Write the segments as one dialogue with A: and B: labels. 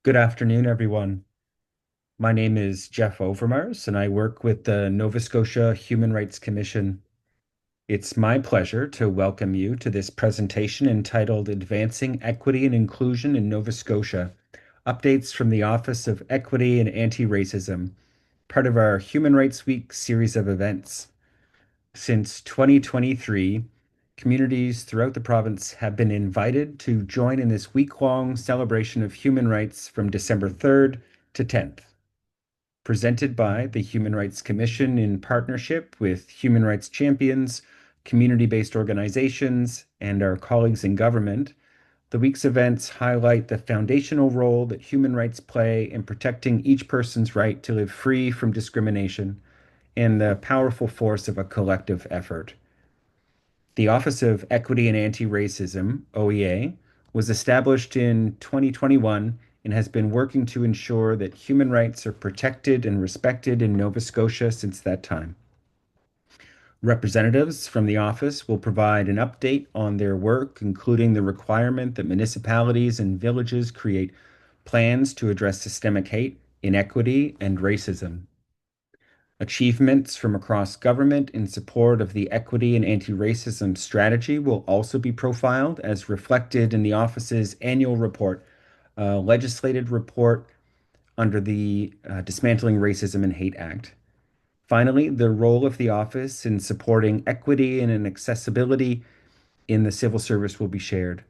A: Good afternoon, everyone. My name is Jeff Overmars, and I work with the Nova Scotia Human Rights Commission. It's my pleasure to welcome you to this presentation entitled Advancing Equity and Inclusion in Nova Scotia, Updates from the Office of Equity and Anti-Racism, part of our Human Rights Week series of events. Since 2023, communities throughout the province have been invited to join in this week-long celebration of human rights from December 3rd to 10th. Presented by the Human Rights Commission in partnership with human rights champions, community-based organizations, and our colleagues in government, the week's events highlight the foundational role that human rights play in protecting each person's right to live free from discrimination and the powerful force of a collective effort. The Office of Equity and Anti-Racism, OEA, was established in 2021 and has been working to ensure that human rights are protected and respected in Nova Scotia since that time. Representatives from the office will provide an update on their work, including the requirement that municipalities and villages create plans to address systemic hate, inequity, and racism. Achievements from across government in support of the equity and anti-racism strategy will also be profiled as reflected in the office's annual report, legislated report under the Dismantling Racism and Hate Act. Finally, the role of the office in supporting equity and accessibility in the civil service will be shared.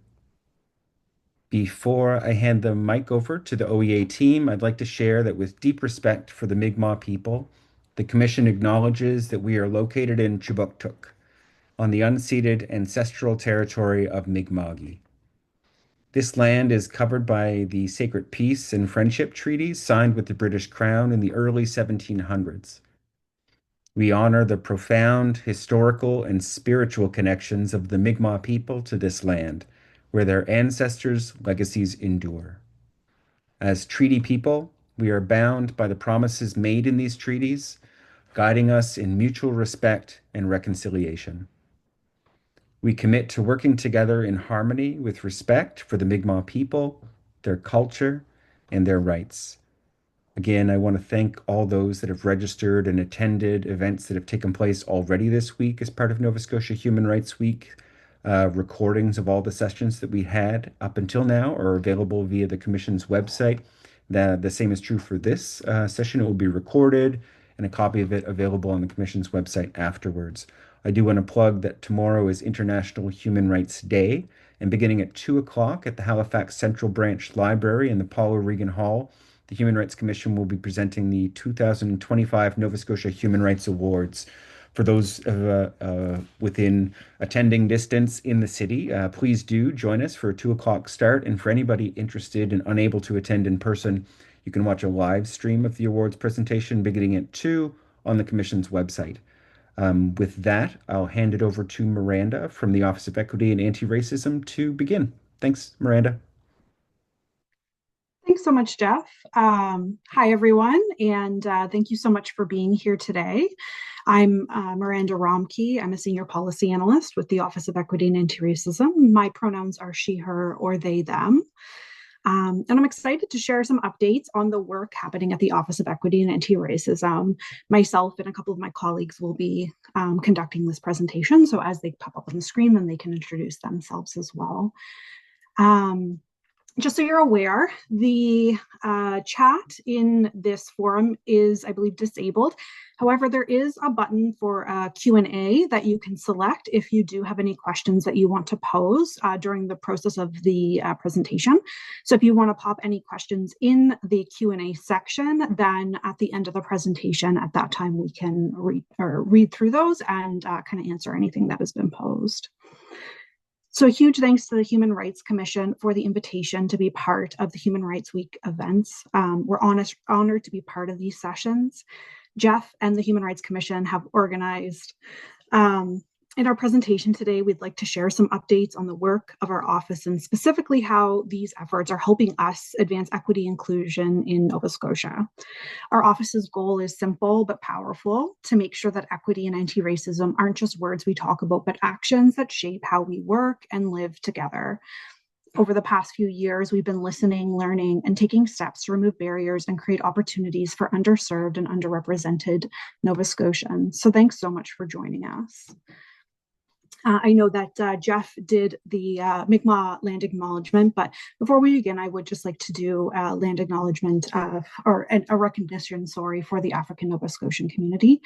A: Before I hand the mic over to the OEA team, I'd like to share that with deep respect for the Mi'kmaq people, the Commission acknowledges that we are located in Chubuktuk, on the unceded ancestral territory of Mi'kma'ki. This land is covered by the Sacred Peace and Friendship Treaties signed with the British Crown in the early 1700s. We honor the profound historical and spiritual connections of the Mi'kmaq people to this land, where their ancestors' legacies endure. As treaty people, we are bound by the promises made in these treaties, guiding us in mutual respect and reconciliation. We commit to working together in harmony with respect for the Mi'kmaq people, their culture, and their rights. Again, I want to thank all those that have registered and attended events that have taken place already this week as part of Nova Scotia Human Rights Week. Recordings of all the sessions that we had up until now are available via the Commission's website. The same is true for this session. It will be recorded and a copy of it available on the Commission's website afterwards. I do want to plug that tomorrow is International Human Rights Day, and beginning at 2 o'clock at the Halifax Central Branch Library in the Paul O'Regan Hall, the Human Rights Commission will be presenting the 2025 Nova Scotia Human Rights Awards. For those within attending distance in the city, please do join us for a 2 o'clock start. And for anybody interested and unable to attend in person, you can watch a live stream of the awards presentation beginning at 2 on the Commission's website. With that, I'll hand it over to Miranda from the Office of Equity and Anti-Racism to begin. Thanks, Miranda.
B: Thanks so much, Jeff. Hi, everyone, and thank you so much for being here today. I'm Miranda Romke. I'm a senior policy analyst with the Office of Equity and Anti-Racism. My pronouns are she, her, or they, them. And I'm excited to share some updates on the work happening at the Office of Equity and Anti-Racism. Myself and a couple of my colleagues will be conducting this presentation. So as they pop up on the screen, then they can introduce themselves as well. Just so you're aware, the chat in this forum is, I believe, disabled. However, there is a button for Q&A that you can select if you do have any questions that you want to pose during the process of the presentation. So if you want to pop any questions in the Q&A section, then at the end of the presentation, at that time, we can read through those and kind of answer anything that has been posed. So a huge thanks to the Human Rights Commission for the invitation to be part of the Human Rights Week events. We're honored to be part of these sessions. Jeff and the Human Rights Commission have organized. In our presentation today, we'd like to share some updates on the work of our office and specifically how these efforts are helping us advance equity inclusion in Nova Scotia. Our office's goal is simple but powerful: to make sure that equity and anti-racism aren't just words we talk about, but actions that shape how we work and live together. Over the past few years, we've been listening, learning, and taking steps to remove barriers and create opportunities for underserved and underrepresented Nova Scotians. So thanks so much for joining us. I know that Jeff did the Mi'kmaq land acknowledgement, but before we begin, I would just like to do a land acknowledgement or a recognition, sorry, for the African Nova Scotian community,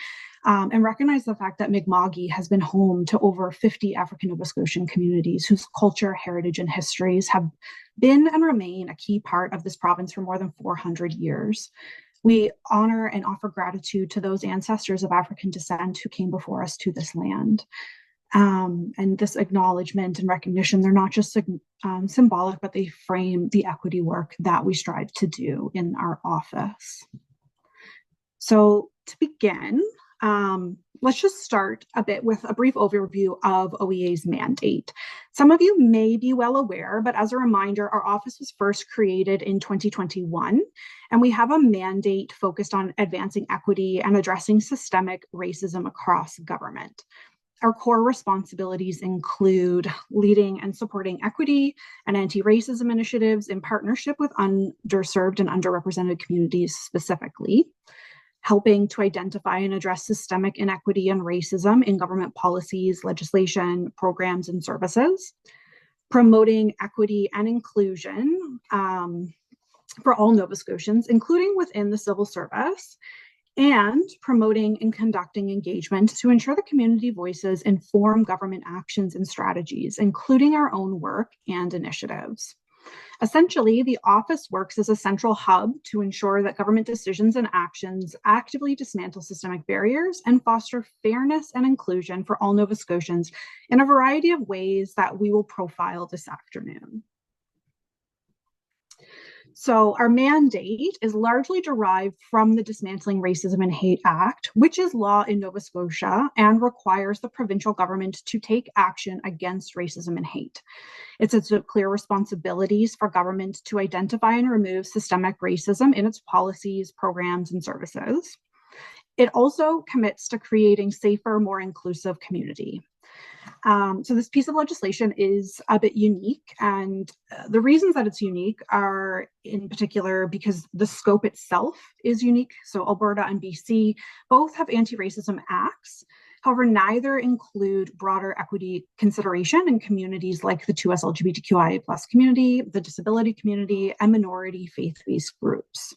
B: and recognize the fact that Mi'kmaq has been home to over 50 African Nova Scotian communities whose culture, heritage, and histories have been and remain a key part of this province for more than 400 years. We honor and offer gratitude to those ancestors of African descent who came before us to this land. And this acknowledgement and recognition, they're not just symbolic, but they frame the equity work that we strive to do in our office. So to begin, let's just start a bit with a brief overview of OEA's mandate. Some of you may be well aware, but as a reminder, our office was first created in 2021, and we have a mandate focused on advancing equity and addressing systemic racism across government. Our core responsibilities include leading and supporting equity and anti-racism initiatives in partnership with underserved and underrepresented communities specifically, helping to identify and address systemic inequity and racism in government policies, legislation, programs, and services, promoting equity and inclusion for all Nova Scotians, including within the civil service, and promoting and conducting engagement to ensure the community voices inform government actions and strategies, including our own work and initiatives. Essentially, the office works as a central hub to ensure that government decisions and actions actively dismantle systemic barriers and foster fairness and inclusion for all Nova Scotians in a variety of ways that we will profile this afternoon. So our mandate is largely derived from the Dismantling Racism and Hate Act, which is law in Nova Scotia and requires the provincial government to take action against racism and hate. It sets out clear responsibilities for government to identify and remove systemic racism in its policies, programs, and services. It also commits to creating safer, more inclusive community. So this piece of legislation is a bit unique, and the reasons that it's unique are in particular because the scope itself is unique. So Alberta and BC both have anti-racism acts. However, neither include broader equity consideration in communities like the 2S LGBTQIA+ community, the disability community, and minority faith-based groups.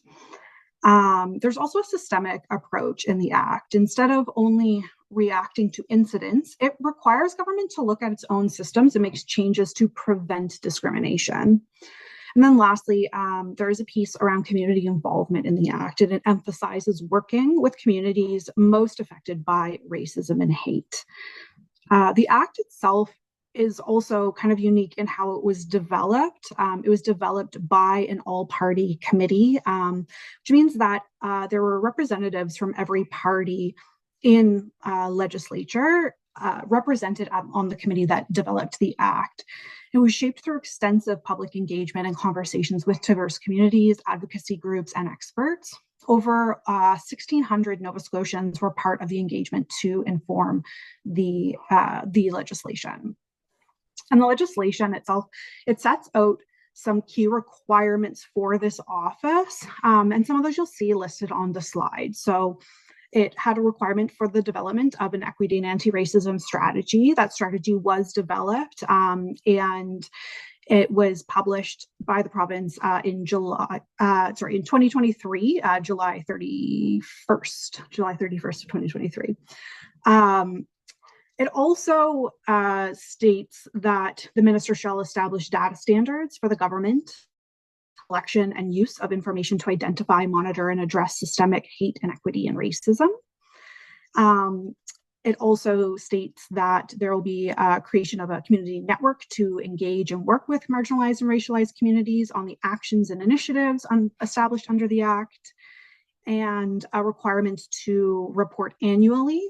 B: There's also a systemic approach in the Act. Instead of only reacting to incidents, it requires government to look at its own systems and makes changes to prevent discrimination. And then lastly, there is a piece around community involvement in the Act, and it emphasizes working with communities most affected by racism and hate. The Act itself is also kind of unique in how it was developed. It was developed by an all-party committee, which means that there were representatives from every party in legislature represented on the committee that developed the Act. It was shaped through extensive public engagement and conversations with diverse communities, advocacy groups, and experts. Over 1,600 Nova Scotians were part of the engagement to inform the legislation. And the legislation itself, it sets out some key requirements for this office, and some of those you'll see listed on the slide. So it had a requirement for the development of an equity and anti-racism strategy. That strategy was developed, and it was published by the province in 2023, July 31st of 2023. It also states that the minister shall establish data standards for the government collection and use of information to identify, monitor, and address systemic hate, inequity, and racism. It also states that there will be a creation of a community network to engage and work with marginalized and racialized communities on the actions and initiatives established under the Act, and a requirement to report annually,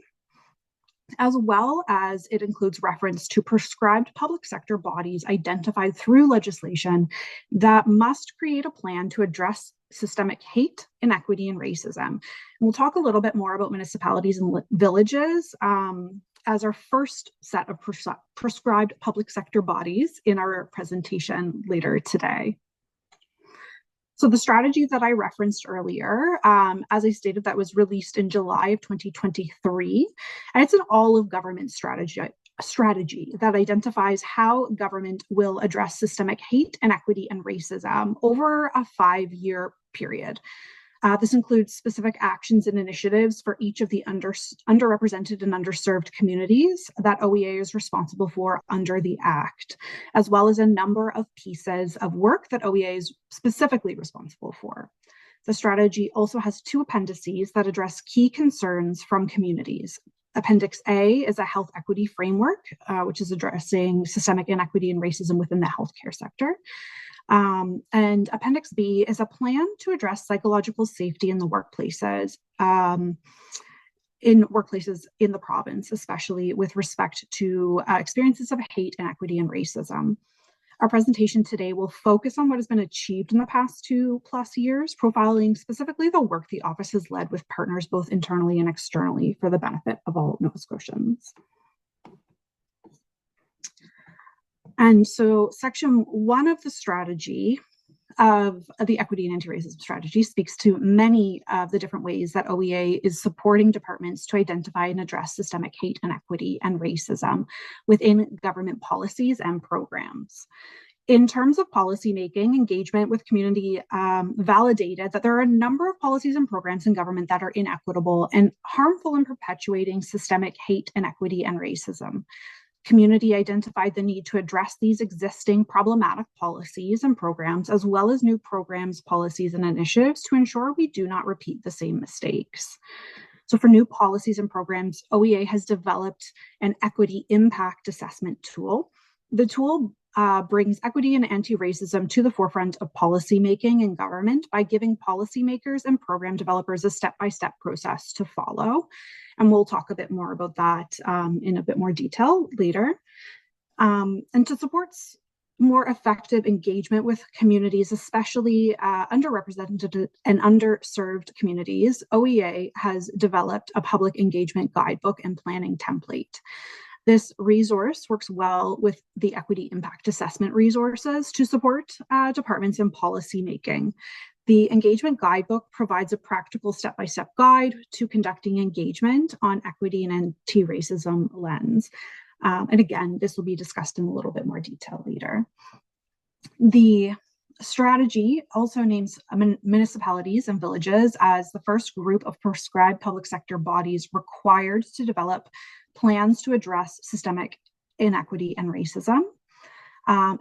B: as well as it includes reference to prescribed public sector bodies identified through legislation that must create a plan to address systemic hate, inequity, and racism. And we'll talk a little bit more about municipalities and villages as our first set of prescribed public sector bodies in our presentation later today. So the strategy that I referenced earlier, as I stated, that was released in July of 2023, and it's an all-of-government strategy that identifies how government will address systemic hate, inequity, and racism over a 5-year period. This includes specific actions and initiatives for each of the underrepresented and underserved communities that OEA is responsible for under the Act, as well as a number of pieces of work that OEA is specifically responsible for. The strategy also has 2 appendices that address key concerns from communities. Appendix A is a health equity framework, which is addressing systemic inequity and racism within the healthcare sector. And Appendix B is a plan to address psychological safety in the workplaces, in the province, especially with respect to experiences of hate, inequity, and racism. Our presentation today will focus on what has been achieved in the past 2+ years, profiling specifically the work the office has led with partners both internally and externally for the benefit of all Nova Scotians. And so section 1 of the strategy of the equity and anti-racism strategy speaks to many of the different ways that OEA is supporting departments to identify and address systemic hate, inequity, and racism within government policies and programs. In terms of policymaking, engagement with community validated that there are a number of policies and programs in government that are inequitable and harmful in perpetuating systemic hate, inequity, and racism. Community identified the need to address these existing problematic policies and programs, as well as new programs, policies, and initiatives to ensure we do not repeat the same mistakes. So for new policies and programs, OEA has developed an equity impact assessment tool. The tool brings equity and anti-racism to the forefront of policymaking in government by giving policymakers and program developers a step-by-step process to follow. And we'll talk a bit more about that in a bit more detail later. And to support more effective engagement with communities, especially underrepresented and underserved communities, OEA has developed a public engagement guidebook and planning template. This resource works well with the equity impact assessment resources to support departments in policy making. The engagement guidebook provides a practical step-by-step guide to conducting engagement on equity and anti-racism lens. And again, this will be discussed in a little bit more detail later. The strategy also names municipalities and villages as the first group of prescribed public sector bodies required to develop plans to address systemic inequity and racism.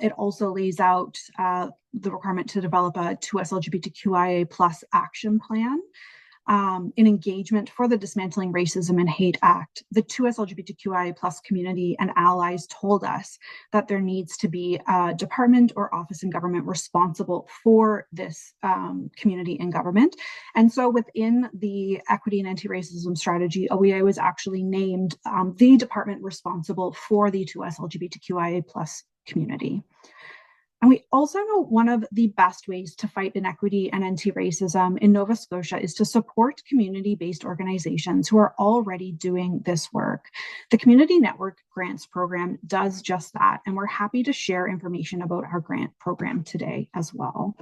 B: It also lays out the requirement to develop a 2S LGBTQIA+ action plan. In engagement for the Dismantling Racism and Hate Act, the 2S LGBTQIA+ community and allies told us that there needs to be a department or office in government responsible for this community in government. And so within the equity and anti-racism strategy, OEA was actually named the department responsible for the 2S LGBTQIA+ community. And we also know one of the best ways to fight inequity and anti-racism in Nova Scotia is to support community-based organizations who are already doing this work. The Community Network Grants Program does just that, and we're happy to share information about our grant program today as well.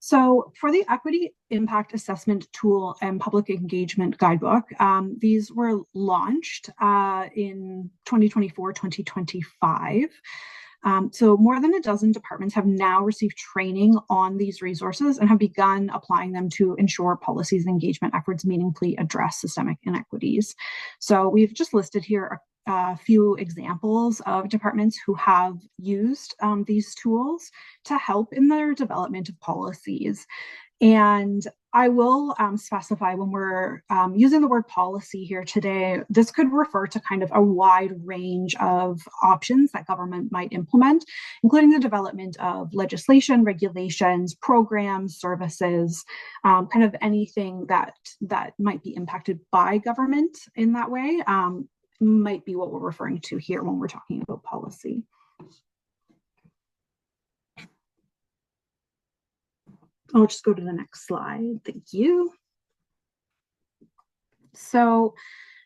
B: So for the Equity Impact Assessment Tool and Public Engagement Guidebook, these were launched in 2024-2025. So more than a dozen departments have now received training on these resources and have begun applying them to ensure policies and engagement efforts meaningfully address systemic inequities. So we've just listed here a few examples of departments who have used these tools to help in their development of policies. And I will specify when we're using the word policy here today, this could refer to kind of a wide range of options that government might implement, including the development of legislation, regulations, programs, services, kind of anything that might be impacted by government in that way. Might be what we're referring to here when we're talking about policy. I'll just go to the next slide. Thank you. So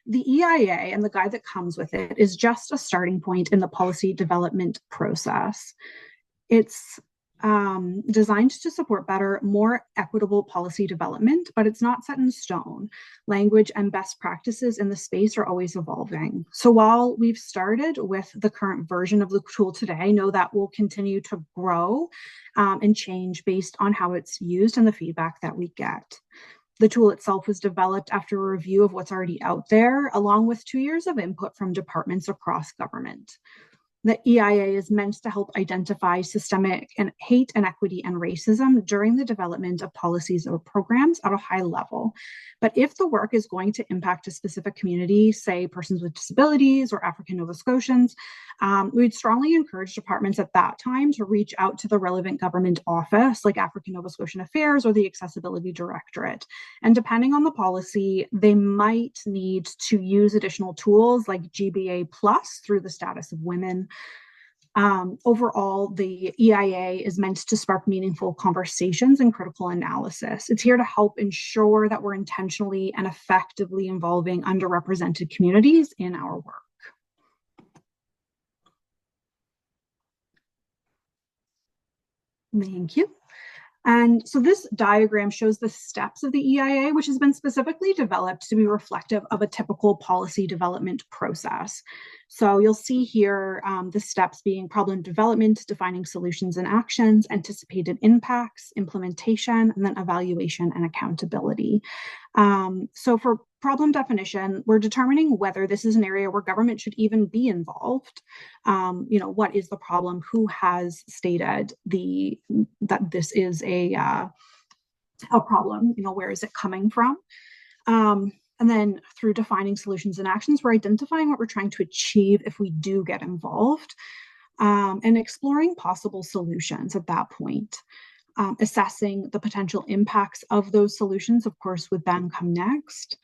B: the EIA and the guide that comes with it is just a starting point in the policy development process. It's designed to support better, more equitable policy development, but it's not set in stone. Language and best practices in the space are always evolving. So while we've started with the current version of the tool today, know that will continue to grow and change based on how it's used and the feedback that we get. The tool itself was developed after a review of what's already out there, along with 2 years of input from departments across government. The EIA is meant to help identify systemic and hate, inequity, and racism during the development of policies or programs at a high level. But if the work is going to impact a specific community, say persons with disabilities or African Nova Scotians, we'd strongly encourage departments at that time to reach out to the relevant government office, like African Nova Scotian Affairs or the Accessibility Directorate. And depending on the policy, they might need to use additional tools like GBA Plus through the status of women. Overall, the EIA is meant to spark meaningful conversations and critical analysis. It's here to help ensure that we're intentionally and effectively involving underrepresented communities in our work. Thank you. And so this diagram shows the steps of the EIA, which has been specifically developed to be reflective of a typical policy development process. So you'll see here the steps being problem development, defining solutions and actions, anticipated impacts, implementation, and then evaluation and accountability. So for problem definition, we're determining whether this is an area where government should even be involved. What is the problem? Who has stated that this is a problem? Where is it coming from? And then through defining solutions and actions, we're identifying what we're trying to achieve if we do get involved, and exploring possible solutions at that point. Assessing the potential impacts of those solutions, of course, would then come next,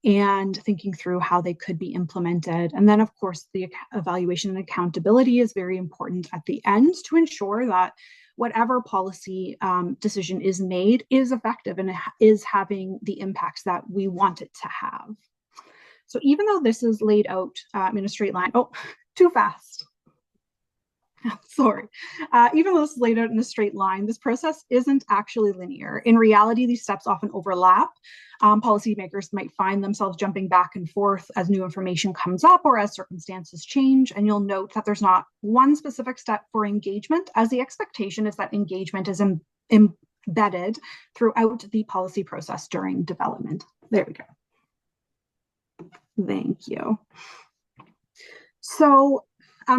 B: and thinking through how they could be implemented. And then, of course, the evaluation and accountability is very important at the end to ensure that whatever policy decision is made is effective and is having the impacts that we want it to have. So even though this is laid out in a straight line, oh, too fast. Sorry. Even though this is laid out in a straight line, this process isn't actually linear. In reality, these steps often overlap. Policymakers might find themselves jumping back and forth as new information comes up or as circumstances change. And you'll note that there's not one specific step for engagement, as the expectation is that engagement is embedded throughout the policy process during development. There we go. Thank you. So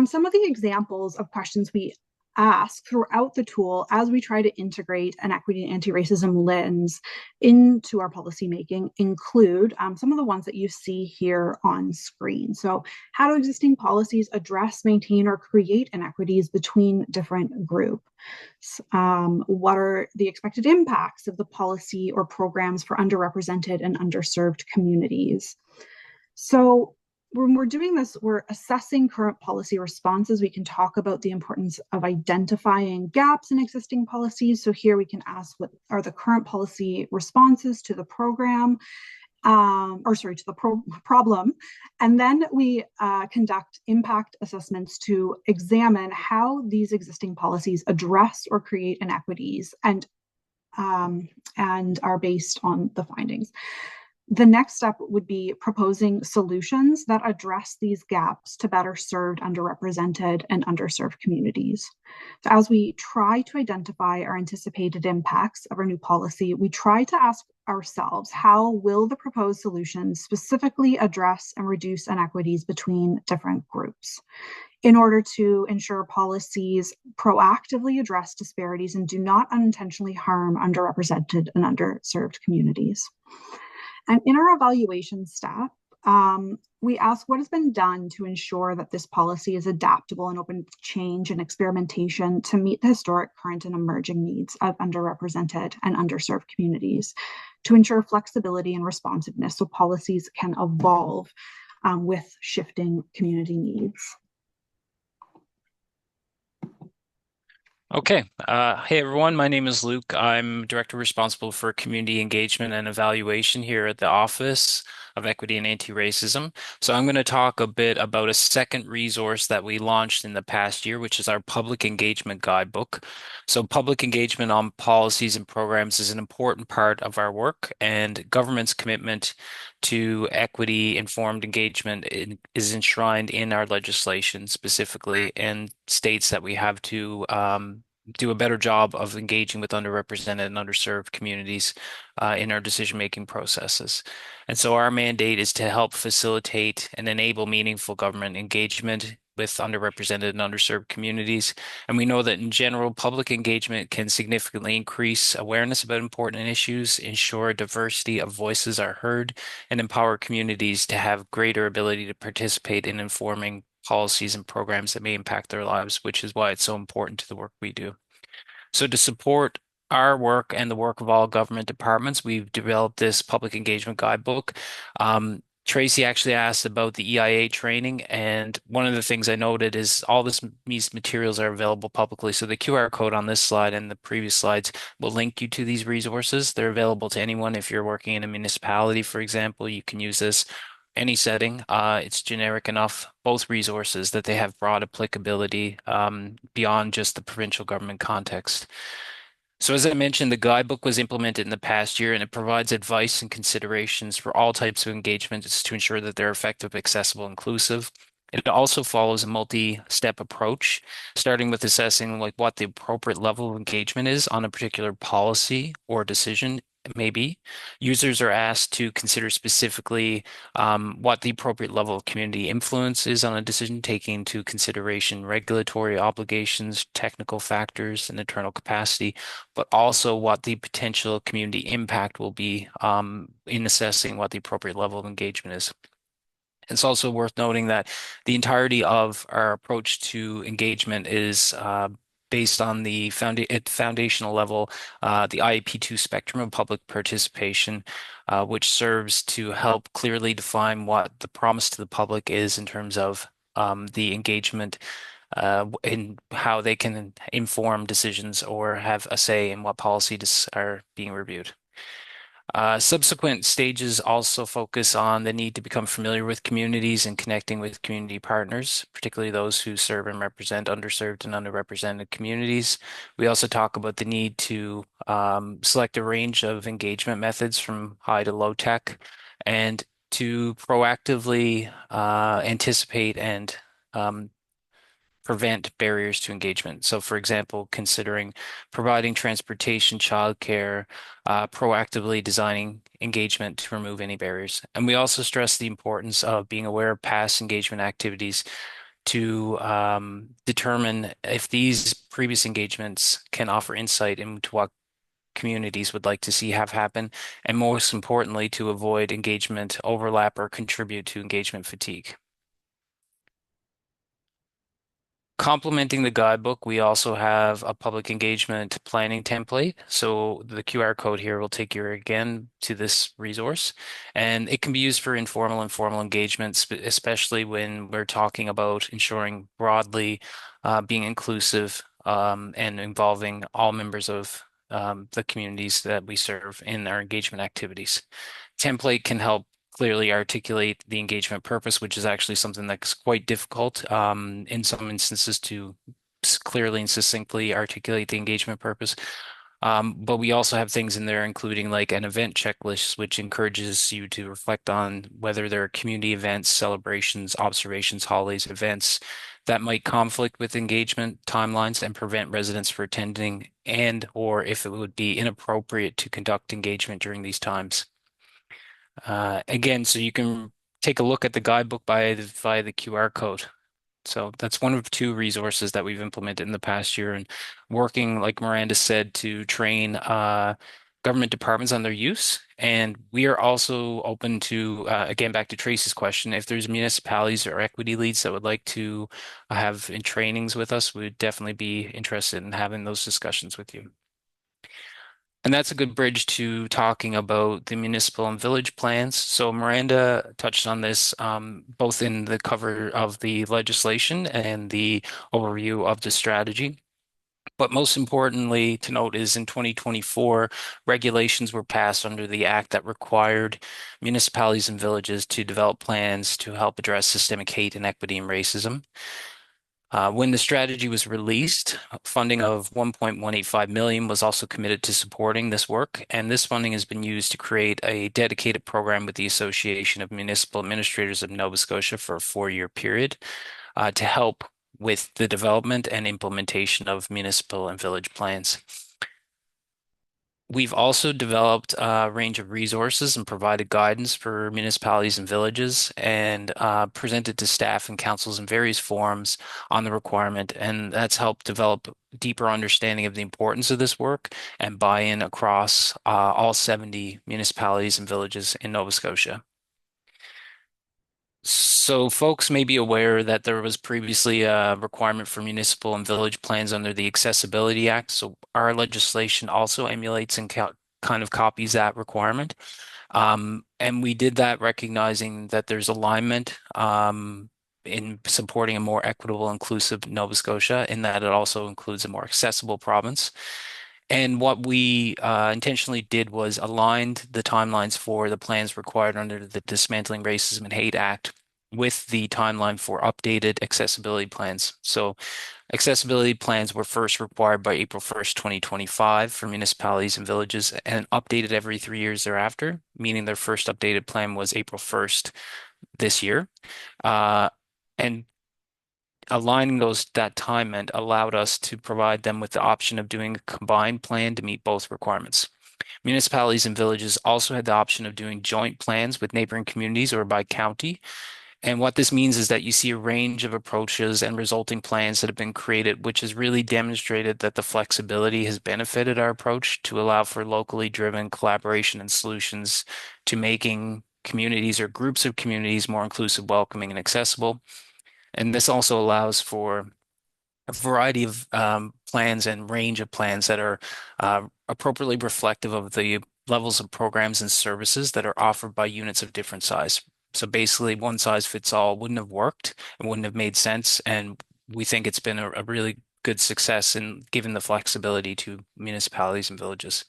B: some of the examples of questions we ask throughout the tool as we try to integrate an equity and anti-racism lens into our policymaking include some of the ones that you see here on screen. So how do existing policies address, maintain, or create inequities between different groups? What are the expected impacts of the policy or programs for underrepresented and underserved communities? So when we're doing this, we're assessing current policy responses. We can talk about the importance of identifying gaps in existing policies. So here we can ask, what are the current policy responses to the program, to the problem. And then we conduct impact assessments to examine how these existing policies address or create inequities and are based on the findings. The next step would be proposing solutions that address these gaps to better serve underrepresented and underserved communities. So as we try to identify our anticipated impacts of our new policy, we try to ask ourselves, how will the proposed solutions specifically address and reduce inequities between different groups? In order to ensure policies proactively address disparities and do not unintentionally harm underrepresented and underserved communities. And in our evaluation step, we ask what has been done to ensure that this policy is adaptable and open to change and experimentation to meet the historic, current, and emerging needs of underrepresented and underserved communities, to ensure flexibility and responsiveness so policies can evolve with shifting community needs.
C: Okay. Hey, everyone. My name is Luke. I'm director responsible for community engagement and evaluation here at the office. of equity and anti-racism. So I'm going to talk a bit about a second resource that we launched in the past year, which is our public engagement guidebook. So public engagement on policies and programs is an important part of our work, and government's commitment to equity informed engagement is enshrined in our legislation specifically, and states that we have to do a better job of engaging with underrepresented and underserved communities in our decision-making processes. And so our mandate is to help facilitate and enable meaningful government engagement with underrepresented and underserved communities. And we know that in general, public engagement can significantly increase awareness about important issues, ensure diversity of voices are heard, and empower communities to have greater ability to participate in informing policies and programs that may impact their lives, which is why it's so important to the work we do. So to support our work and the work of all government departments, we've developed this public engagement guidebook. Tracy actually asked about the EIA training, and one of the things I noted is all these materials are available publicly. So the QR code on this slide and the previous slides will link you to these resources. They're available to anyone. If you're working in a municipality, for example, you can use this any setting. It's generic enough, both resources, that they have broad applicability beyond just the provincial government context. So as I mentioned, the guidebook was implemented in the past year, and it provides advice and considerations for all types of engagements to ensure that they're effective, accessible, inclusive. It also follows a multi-step approach, starting with assessing what the appropriate level of engagement is on a particular policy or decision may be. Users are asked to consider specifically what the appropriate level of community influence is on a decision, taking into consideration regulatory obligations, technical factors, and internal capacity, but also what the potential community impact will be in assessing what the appropriate level of engagement is. It's also worth noting that the entirety of our approach to engagement is based on the foundational level, the IEP2 spectrum of public participation, which serves to help clearly define what the promise to the public is in terms of the engagement in how they can inform decisions or have a say in what policies are being reviewed. Subsequent stages also focus on the need to become familiar with communities and connecting with community partners, particularly those who serve and represent underserved and underrepresented communities. We also talk about the need to select a range of engagement methods from high to low tech, and to proactively anticipate and prevent barriers to engagement. So, for example, considering providing transportation, childcare, proactively designing engagement to remove any barriers. And we also stress the importance of being aware of past engagement activities to determine if these previous engagements can offer insight into what communities would like to see have happen, and most importantly, to avoid engagement overlap or contribute to engagement fatigue. Complementing the guidebook, we also have a public engagement planning template. So the QR code here will take you again to this resource, and it can be used for informal and formal engagements, especially when we're talking about ensuring broadly being inclusive and involving all members of the communities that we serve in our engagement activities. Template can help clearly articulate the engagement purpose, which is actually something that's quite difficult in some instances to clearly and succinctly articulate the engagement purpose. But we also have things in there, including like an event checklist, which encourages you to reflect on whether there are community events, celebrations, observations, holidays, events that might conflict with engagement timelines and prevent residents from attending, and or if it would be inappropriate to conduct engagement during these times. Again, so you can take a look at the guidebook via the QR code. So that's one of two resources that we've implemented in the past year, and working, like Miranda said, to train government departments on their use. And we are also open to, again, back to Tracy's question, if there's municipalities or equity leads that would like to have in trainings with us, we'd definitely be interested in having those discussions with you. And that's a good bridge to talking about the municipal and village plans. So Miranda touched on this both in the cover of the legislation and the overview of the strategy. But most importantly to note is in 2024, regulations were passed under the act that required municipalities and villages to develop plans to help address systemic hate, inequity, and racism. When the strategy was released, funding of 1.185 million was also committed to supporting this work, and this funding has been used to create a dedicated program with the Association of Municipal Administrators of Nova Scotia for a 4-year period to help with the development and implementation of municipal and village plans. We've also developed a range of resources and provided guidance for municipalities and villages and presented to staff and councils in various forums on the requirement. And that's helped develop deeper understanding of the importance of this work and buy-in across all 70 municipalities and villages in Nova Scotia. So folks may be aware that there was previously a requirement for municipal and village plans under the Accessibility Act. So our legislation also emulates and kind of copies that requirement. And we did that recognizing that there's alignment in supporting a more equitable, inclusive Nova Scotia, in that it also includes a more accessible province. And what we intentionally did was aligned the timelines for the plans required under the Dismantling Racism and Hate Act with the timeline for updated accessibility plans. So accessibility plans were first required by April 1st, 2025 for municipalities and villages and updated every 3 years thereafter, meaning their first updated plan was April 1st this year. And aligning that time meant allowed us to provide them with the option of doing a combined plan to meet both requirements. Municipalities and villages also had the option of doing joint plans with neighboring communities or by county. And what this means is that you see a range of approaches and resulting plans that have been created, which has really demonstrated that the flexibility has benefited our approach to allow for locally driven collaboration and solutions to making communities or groups of communities more inclusive, welcoming, and accessible. And this also allows for a variety of plans and range of plans that are appropriately reflective of the levels of programs and services that are offered by units of different size. So basically, one size fits all wouldn't have worked and wouldn't have made sense. And we think it's been a really good success in giving the flexibility to municipalities and villages.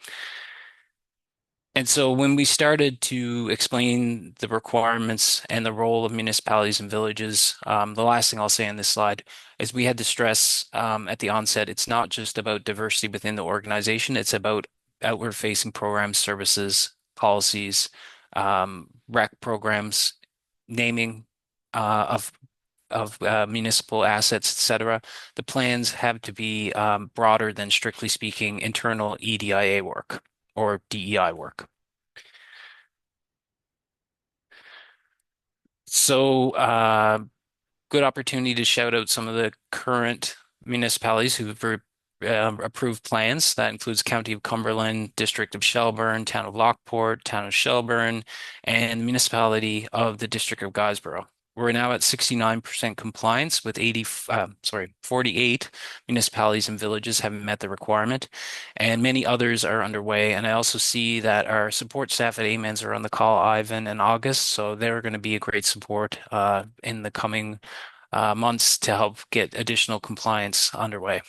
C: And so when we started to explain the requirements and the role of municipalities and villages, the last thing I'll say on this slide is we had to stress at the onset, it's not just about diversity within the organization, it's about outward-facing programs, services, policies, rec programs, naming of municipal assets, etc. The plans have to be broader than strictly speaking internal EDIA work or DEI work. So, good opportunity to shout out some of the current municipalities who've approved plans. That includes County of Cumberland, District of Shelburne, Town of Lockport, Town of Shelburne, and the Municipality of the District of Guysborough. We're now at 69% compliance with 48 municipalities and villages haven't met the requirement, and many others are underway. And I also see that our support staff at Amens are on the call, Ivan and August, so they're going to be a great support in the coming months to help get additional compliance underway.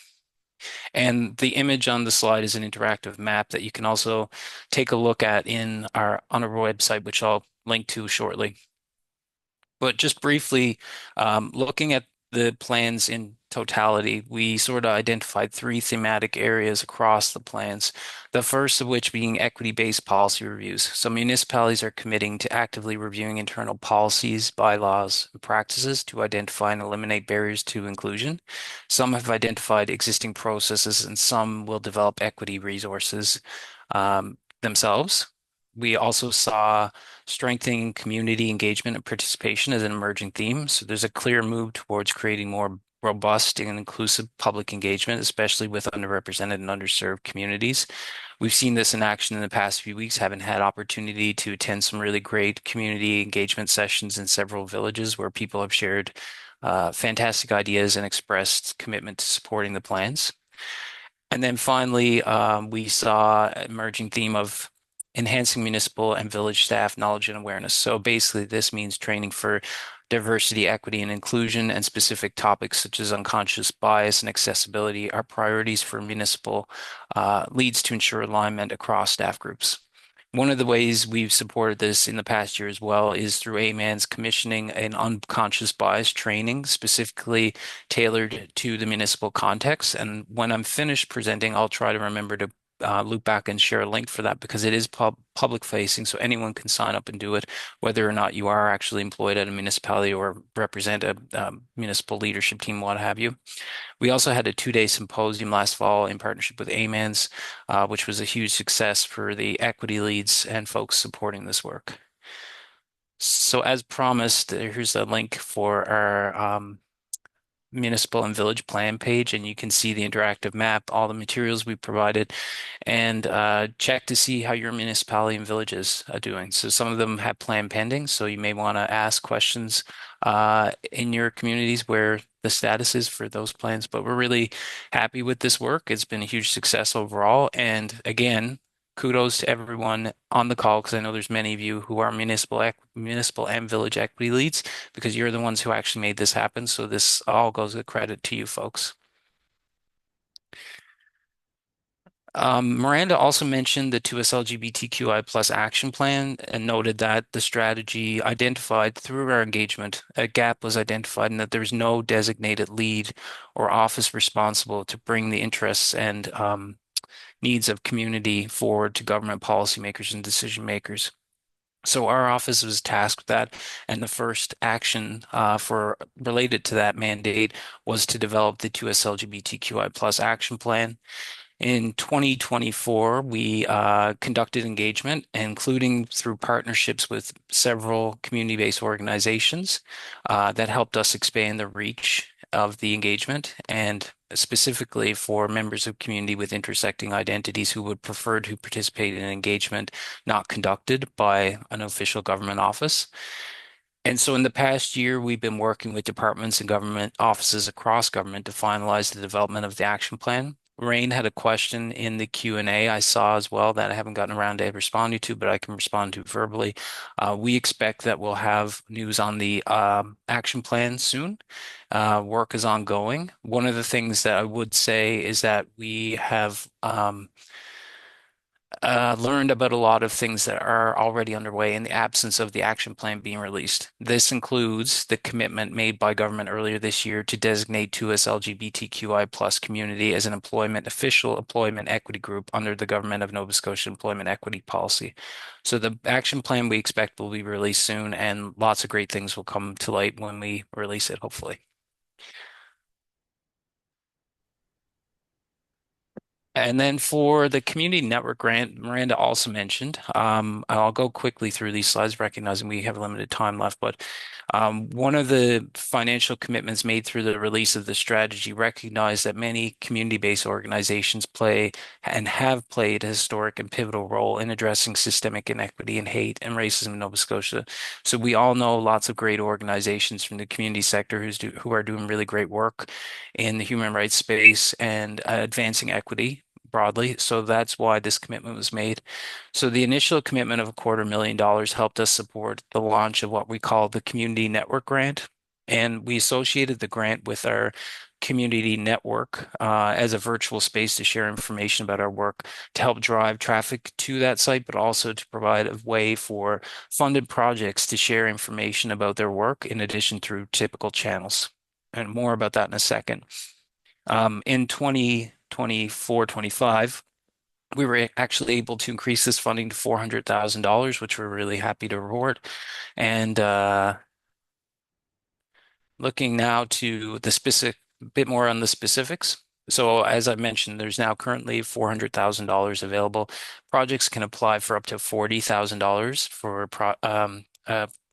C: And the image on the slide is an interactive map that you can also take a look at on our website, which I'll link to shortly. But just briefly, looking at the plans in totality, we sort of identified 3 thematic areas across the plans. The first of which being equity-based policy reviews. So municipalities are committing to actively reviewing internal policies, bylaws, and practices to identify and eliminate barriers to inclusion. Some have identified existing processes, and some will develop equity resources themselves. We also saw strengthening community engagement and participation as an emerging theme. So there's a clear move towards creating more robust and inclusive public engagement, especially with underrepresented and underserved communities. We've seen this in action in the past few weeks, having had opportunity to attend some really great community engagement sessions in several villages where people have shared fantastic ideas and expressed commitment to supporting the plans. And then finally, we saw an emerging theme of enhancing municipal and village staff knowledge and awareness. So basically, this means training for diversity, equity, and inclusion, and specific topics such as unconscious bias and accessibility are priorities for municipal leads to ensure alignment across staff groups. One of the ways we've supported this in the past year as well is through AMAN's commissioning an unconscious bias training specifically tailored to the municipal context. And when I'm finished presenting, I'll try to remember to loop back and share a link for that because it is public facing, so anyone can sign up and do it, whether or not you are actually employed at a municipality or represent a municipal leadership team, what have you. We also had a 2-day symposium last fall in partnership with AMANS, which was a huge success for the equity leads and folks supporting this work. So as promised, here's a link for our municipal and village plan page, and you can see the interactive map, all the materials we provided, and check to see how your municipality and villages are doing. So some of them have plan pending, so you may want to ask questions in your communities where the status is for those plans. But we're really happy with this work. It's been a huge success overall. And again, kudos to everyone on the call because I know there's many of you who are municipal and village equity leads because you're the ones who actually made this happen. So this all goes with credit to you folks. Miranda also mentioned the 2S LGBTQI plus action plan and noted that the strategy identified through our engagement, a gap was identified and that there's no designated lead or office responsible to bring the interests and needs of community forward to government policymakers and decision makers. So our office was tasked with that, and the first action for related to that mandate was to develop the 2S LGBTQI plus action plan. In 2024, we conducted engagement, including through partnerships with several community-based organizations that helped us expand the reach of the engagement and specifically for members of community with intersecting identities who would prefer to participate in engagement not conducted by an official government office. And so in the past year, we've been working with departments and government offices across government to finalize the development of the action plan. Rain had a question in the Q&A I saw as well that I haven't gotten around to responding to, but I can respond to verbally. We expect that we'll have news on the action plan soon. Work is ongoing. One of the things that I would say is that we have learned about a lot of things that are already underway in the absence of the action plan being released. This includes the commitment made by government earlier this year to designate 2S LGBTQI plus community as an official employment equity group under the Government of Nova Scotia Employment Equity Policy. So the action plan we expect will be released soon, and lots of great things will come to light when we release it, hopefully. And then for the community network grant, Miranda also mentioned, I'll go quickly through these slides, recognizing we have limited time left, but one of the financial commitments made through the release of the strategy recognized that many community-based organizations play and have played a historic and pivotal role in addressing systemic inequity and hate and racism in Nova Scotia. So we all know lots of great organizations from the community sector who are doing really great work in the human rights space and advancing equity broadly. So that's why this commitment was made. So the initial commitment of $250,000 helped us support the launch of what we call the Community Network Grant. And we associated the grant with our community network as a virtual space to share information about our work to help drive traffic to that site, but also to provide a way for funded projects to share information about their work in addition through typical channels. And more about that in a second. In 2024-25, we were actually able to increase this funding to $400,000, which we're really happy to reward. And looking now to the specific, bit more on the specifics. So as I mentioned, there's now currently $400,000 available. Projects can apply for up to $40,000 for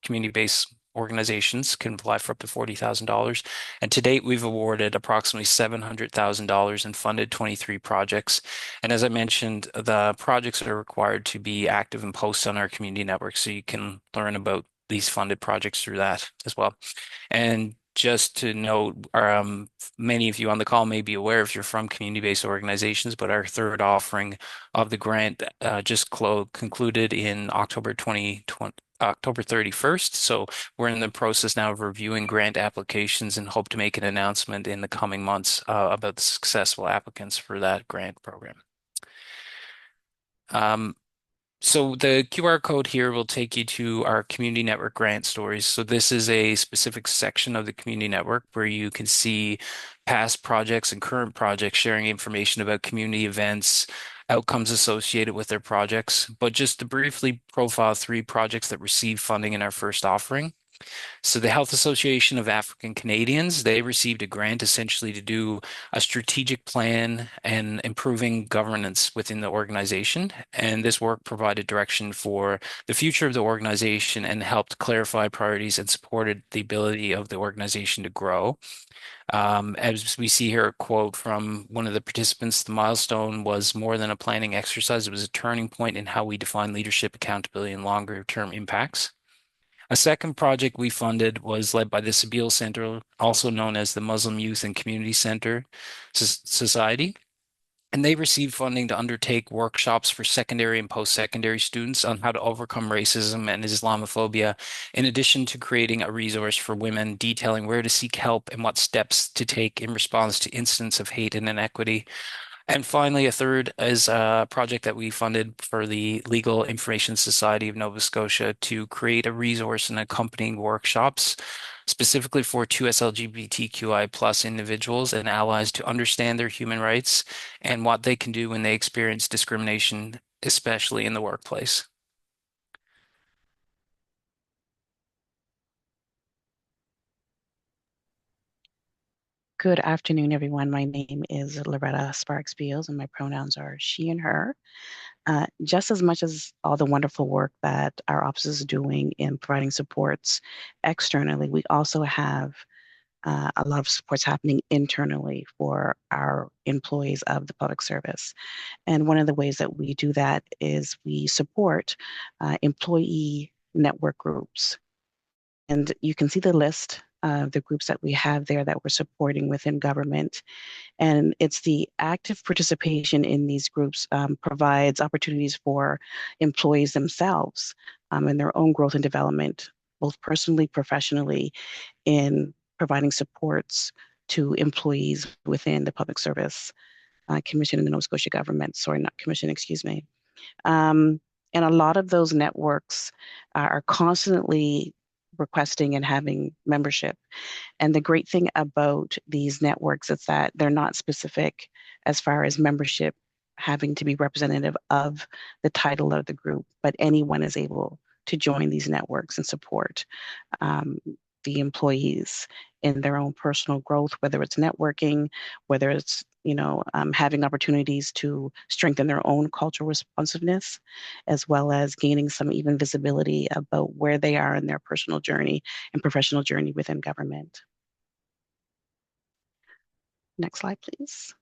C: community-based organizations can apply for up to $40,000. And to date, we've awarded approximately $700,000 and funded 23 projects. And as I mentioned, the projects are required to be active and post on our community network, so you can learn about these funded projects through that as well. And just to note, many of you on the call may be aware if you're from community-based organizations, but our third offering of the grant just concluded in October 2020, October 31st. So we're in the process now of reviewing grant applications and hope to make an announcement in the coming months about the successful applicants for that grant program. Um, So the QR code here will take you to our community network grant stories. So this is a specific section of the community network where you can see past projects and current projects sharing information about community events, outcomes associated with their projects. But just to briefly profile 3 projects that received funding in our first offering. So the Health Association of African Canadians, they received a grant essentially to do a strategic plan and improving governance within the organization. And this work provided direction for the future of the organization and helped clarify priorities and supported the ability of the organization to grow. As we see here, a quote from one of the participants, the milestone was more than a planning exercise. It was a turning point in how we define leadership, accountability, and longer term impacts. A second project we funded was led by the Sabeel Center, also known as the Muslim Youth and Community Center Society. And they received funding to undertake workshops for secondary and post-secondary students on how to overcome racism and Islamophobia, in addition to creating a resource for women detailing where to seek help and what steps to take in response to incidents of hate and inequity. And finally, a third is a project that we funded for the Legal Information Society of Nova Scotia to create a resource and accompanying workshops specifically for 2S LGBTQI+ individuals and allies to understand their human rights and what they can do when they experience discrimination, especially in the workplace.
D: Good afternoon, everyone. My name is Loretta Sparks Beals, and my pronouns are she and her. Just as much as all the wonderful work that our office is doing in providing supports externally, we also have a lot of supports happening internally for our employees of the public service. And one of the ways that we do that is we support employee network groups. And you can see the list of the groups that we have there that we're supporting within government. And it's the active participation in these groups provides opportunities for employees themselves in their own growth and development, both personally, professionally, in providing supports to employees within the Public Service Commission in the Nova Scotia government. Sorry, not commission, excuse me. And a lot of those networks are constantly requesting and having membership. And the great thing about these networks is that they're not specific as far as membership having to be representative of the title of the group, but anyone is able to join these networks and support the employees in their own personal growth, whether it's networking, whether it's having opportunities to strengthen their own cultural responsiveness, as well as gaining some even visibility about where they are in their personal journey and professional journey within government. Next slide, please.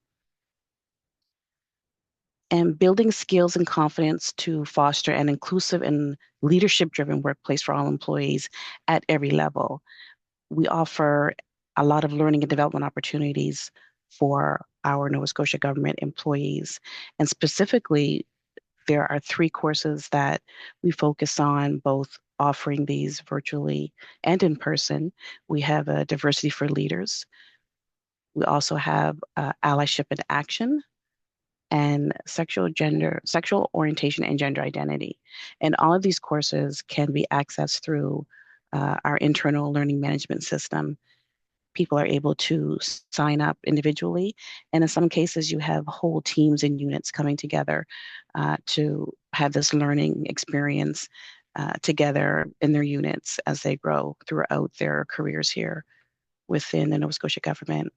D: And building skills and confidence to foster an inclusive and leadership-driven workplace for all employees at every level. We offer a lot of learning and development opportunities for our Nova Scotia government employees. And specifically, there are 3 courses that we focus on, both offering these virtually and in person. We have a Diversity for Leaders. We also have Allyship in Action and sexual orientation and gender identity. And all of these courses can be accessed through our internal learning management system. People are able to sign up individually. And in some cases, you have whole teams and units coming together to have this learning experience together in their units as they grow throughout their careers here within the Nova Scotia government.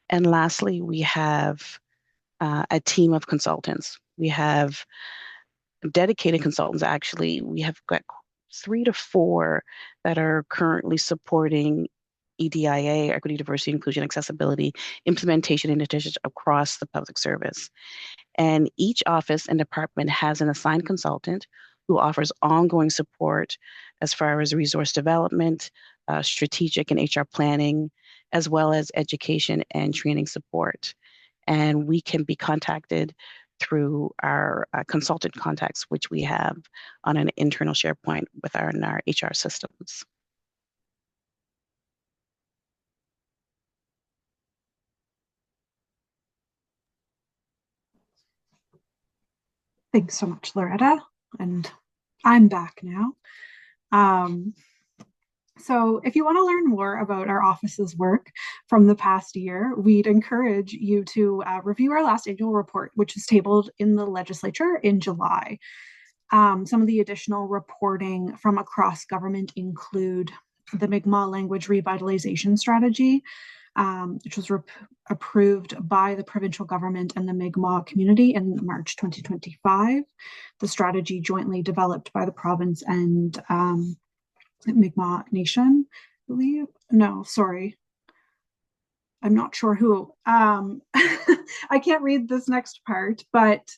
D: And lastly, we have a team of consultants. We have dedicated consultants, actually. We have got 3 to 4 that are currently supporting EDIA, equity, diversity, inclusion, accessibility, implementation initiatives across the public service. And each office and department has an assigned consultant who offers ongoing support as far as resource development, strategic and HR planning, as well as education and training support. And we can be contacted through our consultant contacts, which we have on an internal SharePoint with our HR systems.
B: Thanks so much, Loretta. And I'm back now. So if you want to learn more about our office's work from the past year, we'd encourage you to review our last annual report, which is tabled in the legislature in July. Some of the additional reporting from across government include the Mi'kmaq language revitalization strategy, which was approved by the provincial government and the Mi'kmaq community in March 2025. The strategy jointly developed by the province and Mi'kmaq Nation, I believe. No, sorry. I'm not sure who. I can't read this next part, but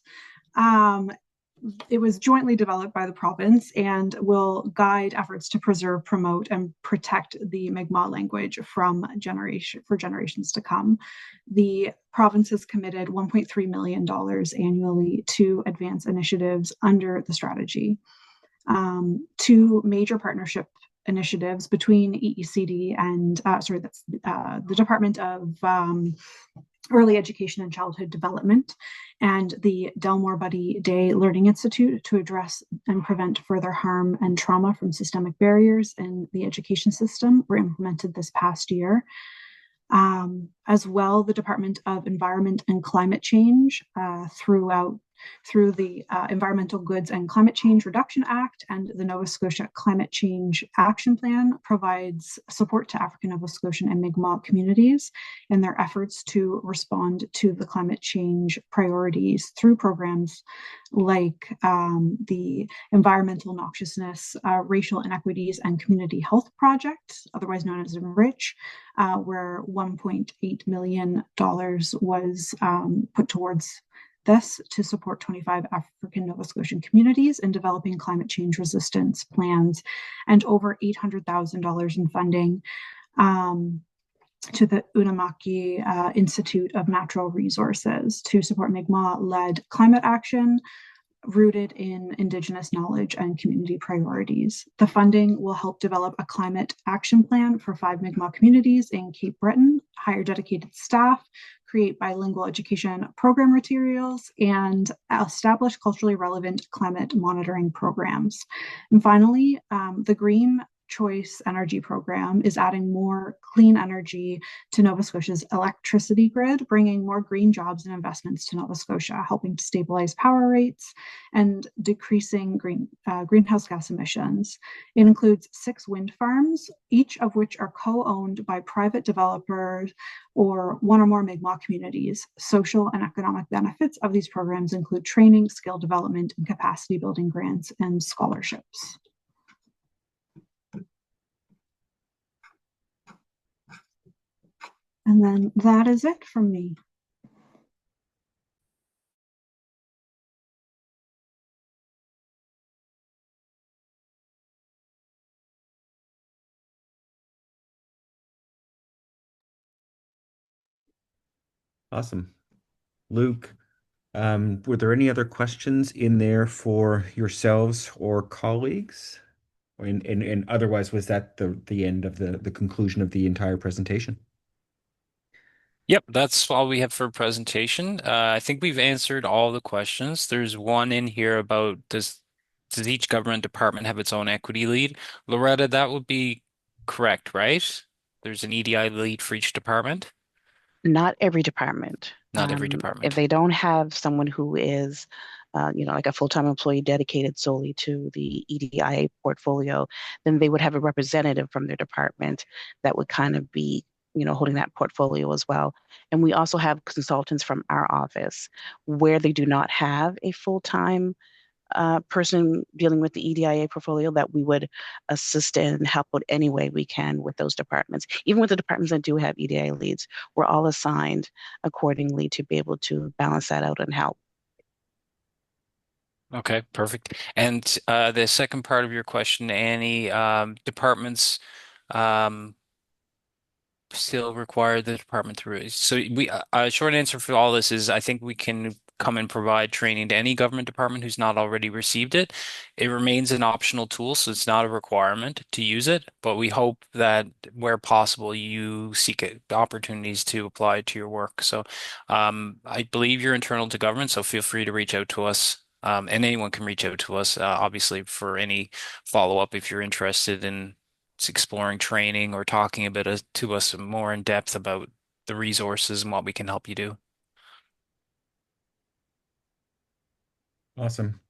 B: it was jointly developed by the province and will guide efforts to preserve, promote, and protect the Mi'kmaq language for generations to come. The province has committed $1.3 million annually to advance initiatives under the strategy. Two major partnership initiatives between EECD and the Department of Early Education and Childhood Development and the Delmore Buddy Day Learning Institute to address and prevent further harm and trauma from systemic barriers in the education system were implemented this past year. As well, the Department of Environment and Climate Change through the Environmental Goods and Climate Change Reduction Act and the Nova Scotia Climate Change Action Plan provides support to African Nova Scotian and Mi'kmaq communities in their efforts to respond to the climate change priorities through programs like the Environmental Noxiousness, Racial Inequities, and Community Health Project, otherwise known as ENRICH, where $1.8 million was put towards this to support 25 African Nova Scotian communities in developing climate change resistance plans, and over $800,000 in funding to the Unamaki Institute of Natural Resources to support Mi'kmaq-led climate action rooted in Indigenous knowledge and community priorities. The funding will help develop a climate action plan for 5 Mi'kmaq communities in Cape Breton, hire dedicated staff, create bilingual education program materials, and establish culturally relevant climate monitoring programs. And finally, the Green Choice Energy Program is adding more clean energy to Nova Scotia's electricity grid, bringing more green jobs and investments to Nova Scotia, helping to stabilize power rates and decreasing greenhouse gas emissions. It includes 6 wind farms, each of which are co-owned by private developers or one or more Mi'kmaq communities. Social and economic benefits of these programs include training, skill development, and capacity building grants and scholarships. And then that is it from me.
A: Awesome. Luke, were there any other questions in there for yourselves or colleagues? And otherwise, was that the end of the conclusion of the entire presentation?
C: Yep, that's all we have for presentation. I think we've answered all the questions. There's one in here about does each government department have its own equity lead? Loretta, that would be correct, right? There's an EDI lead for each department?
D: Not every department.
C: Not every
D: If
C: department.
D: they don't have someone who is, like a full-time employee dedicated solely to the EDIA portfolio, then they would have a representative from their department that would kind of be, holding that portfolio as well. And we also have consultants from our office where they do not have a full-time person dealing with the EDIA portfolio, that we would assist and help out any way we can with those departments. Even with the departments that do have EDIA leads, we're all assigned accordingly to be able to balance that out and help.
C: Okay, perfect. And the second part of your question, Annie, departments still require the department to. So short answer for all this is I think we can come and provide training to any government department who's not already received it. It remains an optional tool, so it's not a requirement to use it, but we hope that where possible, you seek opportunities to apply to your work. So I believe you're internal to government, so feel free to reach out to us. And anyone can reach out to us, obviously, for any follow-up if you're interested in exploring training or talking a bit to us more in depth about the resources and what we can help you do.
A: Awesome.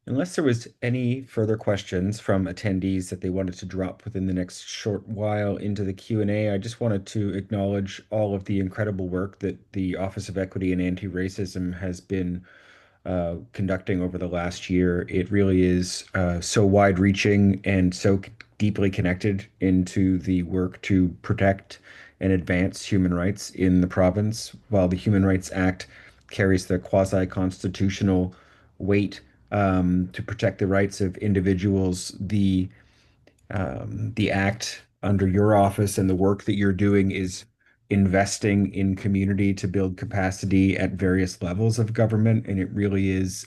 A: Unless there was any further questions from attendees that they wanted to drop within the next short while into the Q&A, I just wanted to acknowledge all of the incredible work that the Office of Equity and Anti-Racism has been conducting over the last year. It really is so wide-reaching and so deeply connected into the work to protect and advance human rights in the province, while the Human Rights Act carries the quasi-constitutional weight to protect the rights of individuals. The act under your office and the work that you're doing is investing in community to build capacity at various levels of government. And it really is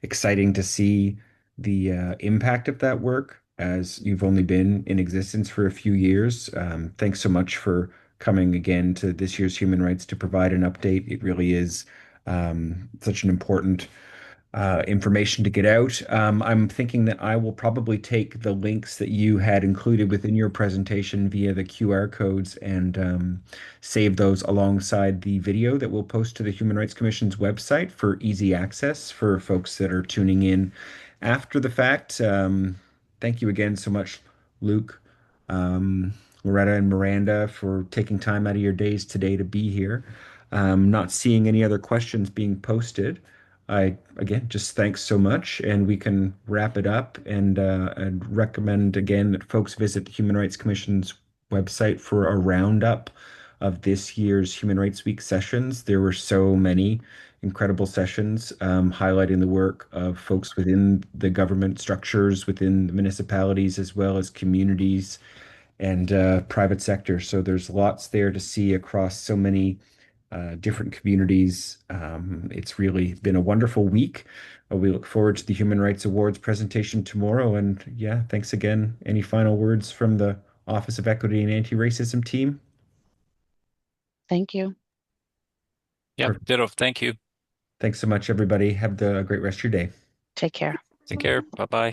A: exciting to see the impact of that work as you've only been in existence for a few years. Thanks so much for coming again to this year's Human Rights to provide an update. It really is such an important information to get out. I'm thinking that I will probably take the links that you had included within your presentation via the QR codes and save those alongside the video that we'll post to the Human Rights Commission's website for easy access for folks that are tuning in after the fact. Thank you again so much, Luke, um, Loretta, and Miranda, for taking time out of your days today to be here. Not seeing any other questions being posted. I again just thanks so much, and we can wrap it up. And recommend again that folks visit the Human Rights Commission's website for a roundup of this year's Human Rights Week sessions. There were so many incredible sessions highlighting the work of folks within the government structures, within the municipalities, as well as communities and private sector. So there's lots there to see across so many different communities. It's really been a wonderful week. We look forward to the Human Rights Awards presentation tomorrow. And yeah, thanks again. Any final words from the Office of Equity and Anti-Racism team?
D: Thank you.
C: Yep,
A: Perfect.
C: ditto. Thank you.
A: Thanks so much, everybody. Have a great rest of your day.
D: Take care.
C: Take care. Bye-bye.